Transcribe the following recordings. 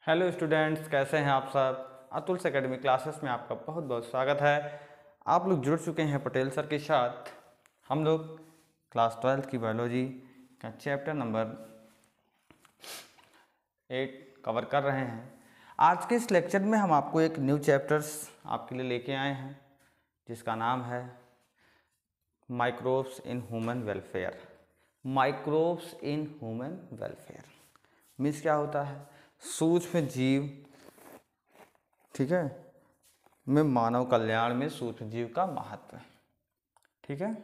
Hello students, कैसे हैं आप सब। अतुल्स एकेडमी क्लासेस में आपका बहुत बहुत स्वागत है। आप लोग जुड़ चुके हैं पटेल सर के साथ। हम लोग क्लास 12 की बायोलॉजी का चैप्टर नंबर 8 कवर कर रहे हैं। आज के इस लेक्चर में हम आपको एक न्यू चैप्टर्स आपके लिए लेके आए हैं, जिसका नाम है microbes in human welfare. Microbes in human welfare means क्या होता है? सूक्ष्म जीव, ठीक है, में मानव कल्याण में सूक्ष्म जीव का महत्व। ठीक है,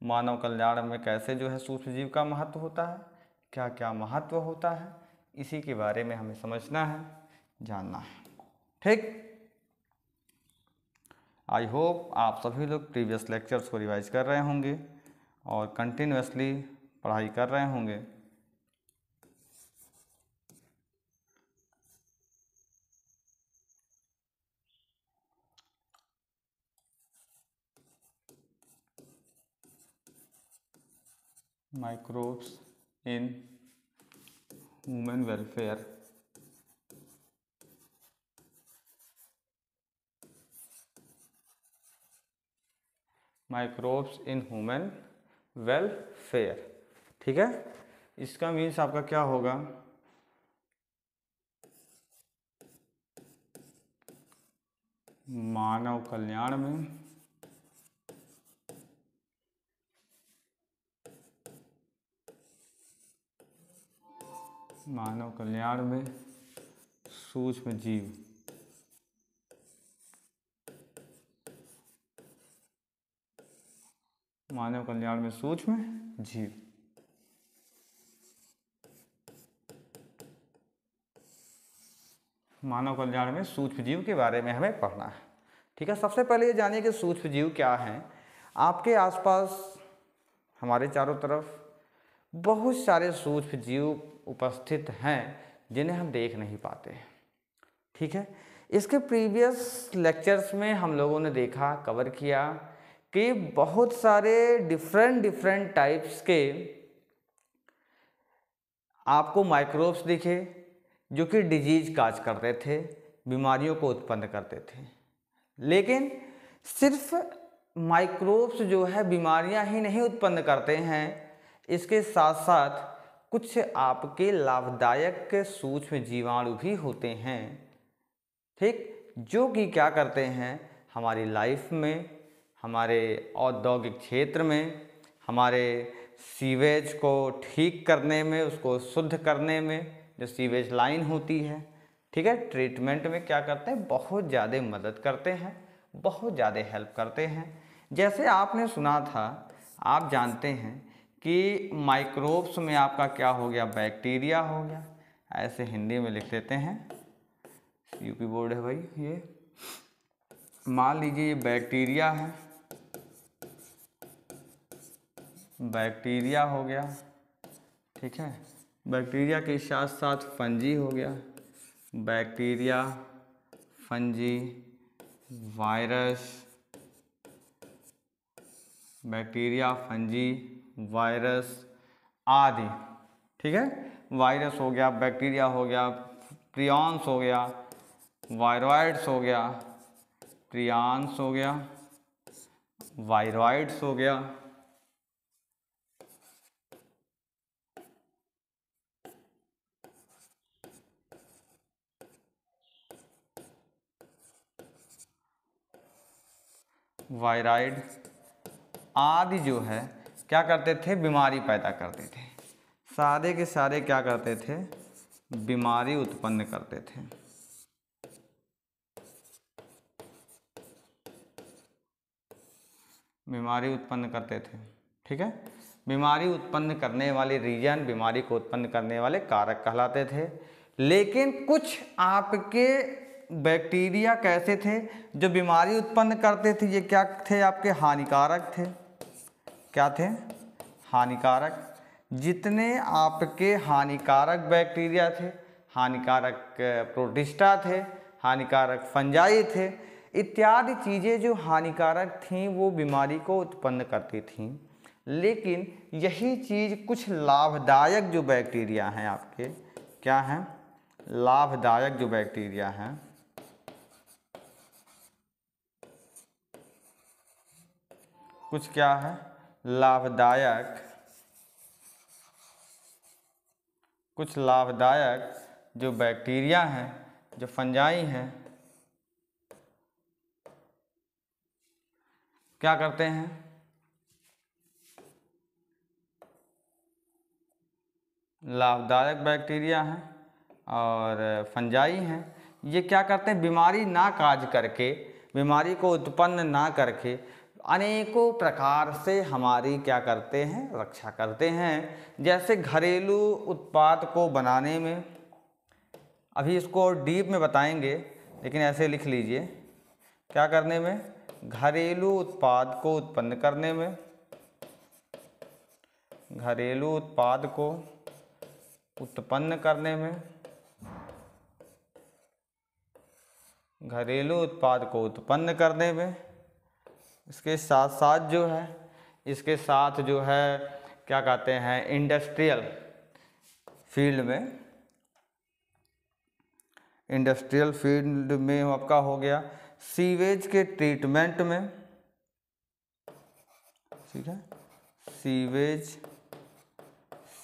मानव कल्याण में कैसे जो है सूक्ष्म जीव का महत्व होता है, क्या क्या महत्व होता है, इसी के बारे में हमें समझना है, जानना है। ठीक, आई होप आप सभी लोग प्रीवियस लेक्चर्स को रिवाइज कर रहे होंगे और कंटिन्यूसली पढ़ाई कर रहे होंगे। Microbes in human welfare. Microbes in human welfare, ठीक है। इसका मीन्स आपका क्या होगा? मानव कल्याण में सूक्ष्म जीव, मानव कल्याण में सूक्ष्म जीव। मानव कल्याण में सूक्ष्म जीव के बारे में हमें पढ़ना है। ठीक है, सबसे पहले ये जानिए कि सूक्ष्म जीव क्या हैं। आपके आसपास हमारे चारों तरफ बहुत सारे सूक्ष्म जीव उपस्थित हैं जिन्हें हम देख नहीं पाते। ठीक है, इसके प्रीवियस लेक्चर्स में हम लोगों ने देखा, कवर किया कि बहुत सारे डिफरेंट टाइप्स के आपको माइक्रोब्स दिखे जो कि डिजीज काज करते थे, बीमारियों को उत्पन्न करते थे। लेकिन सिर्फ माइक्रोब्स जो है बीमारियां ही नहीं उत्पन्न करते हैं, इसके साथ साथ कुछ आपके लाभदायक सूक्ष्म जीवाणु भी होते हैं। ठीक, जो कि क्या करते हैं, हमारी लाइफ में, हमारे औद्योगिक क्षेत्र में, हमारे सीवेज को ठीक करने में, उसको शुद्ध करने में, जो सीवेज लाइन होती है, ठीक है, ट्रीटमेंट में क्या करते हैं, बहुत ज़्यादा मदद करते हैं, बहुत ज़्यादा हेल्प करते हैं। जैसे आपने सुना था, आप जानते हैं कि माइक्रोब्स में आपका क्या हो गया, बैक्टीरिया हो गया। ऐसे हिंदी में लिख देते हैं, यूपी बोर्ड है भाई। ये मान लीजिए ये बैक्टीरिया है, बैक्टीरिया हो गया। ठीक है, बैक्टीरिया के साथ साथ फंजी हो गया, bacteria, fungi, virus, bacteria, fungi, virus आदि। ठीक है, वायरस हो गया, बैक्टीरिया हो गया, प्रियॉन्स हो गया, वायरॉइड्स हो गया, प्रियॉन्स हो गया, वायरॉइड्स हो गया। वायराइड आदि जो है क्या करते थे, बीमारी पैदा करते थे। सारे के सारे क्या करते थे, बीमारी उत्पन्न करते थे। बीमारी उत्पन्न करते थे। ठीक है, बीमारी उत्पन्न करने वाले रीजन, बीमारी को उत्पन्न करने वाले कारक कहलाते थे। लेकिन कुछ आपके बैक्टीरिया कैसे थे जो बीमारी उत्पन्न करते थे, ये क्या थे, आपके हानिकारक थे। क्या थे, हानिकारक। जितने आपके हानिकारक बैक्टीरिया थे, हानिकारक प्रोटिस्टा थे, हानिकारक फंजाई थे, इत्यादि चीज़ें जो हानिकारक थीं वो बीमारी को उत्पन्न करती थीं। लेकिन यही चीज़ कुछ लाभदायक जो बैक्टीरिया हैं आपके, क्या हैं, लाभदायक जो बैक्टीरिया हैं, कुछ क्या है लाभदायक, कुछ लाभदायक जो बैक्टीरिया हैं, जो फंजाई हैं, क्या करते हैं, लाभदायक बैक्टीरिया हैं और फंजाई हैं। ये क्या करते हैं, बीमारी ना काज करके, बीमारी को उत्पन्न ना करके अनेकों प्रकार से हमारी क्या करते हैं, रक्षा करते हैं। जैसे घरेलू उत्पाद को बनाने में, अभी इसको और डीप में बताएंगे, लेकिन ऐसे लिख लीजिए, क्या करने में, घरेलू उत्पाद को उत्पन्न करने में, घरेलू उत्पाद को उत्पन्न करने में, घरेलू उत्पाद को उत्पन्न करने में, इसके साथ साथ जो है, इसके साथ जो है क्या कहते हैं, इंडस्ट्रियल फील्ड में, इंडस्ट्रियल फील्ड में आपका हो गया सीवेज के ट्रीटमेंट में, ठीक है,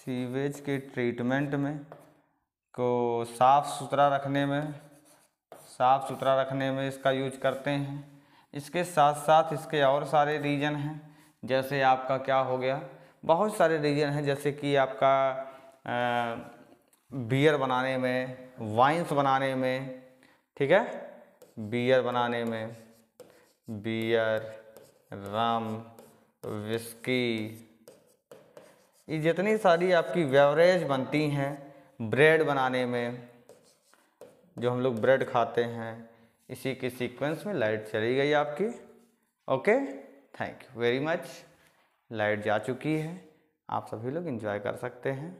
सीवेज के ट्रीटमेंट में, को साफ़ सुथरा रखने में, साफ़ सुथरा रखने में इसका यूज करते हैं। इसके साथ साथ इसके और सारे रीजन हैं, जैसे आपका क्या हो गया, बहुत सारे रीजन हैं, जैसे कि आपका बियर बनाने में, वाइन्स बनाने में, ठीक है, बियर बनाने में, बियर, रम, विस्की, ये जितनी सारी आपकी बेवरेज बनती हैं, ब्रेड बनाने में, जो हम लोग ब्रेड खाते हैं, इसी के सीक्वेंस में लाइट चली गई आपकी। Okay, thank you very much. Light जा चुकी है, आप सभी लोग एंजॉय कर सकते हैं।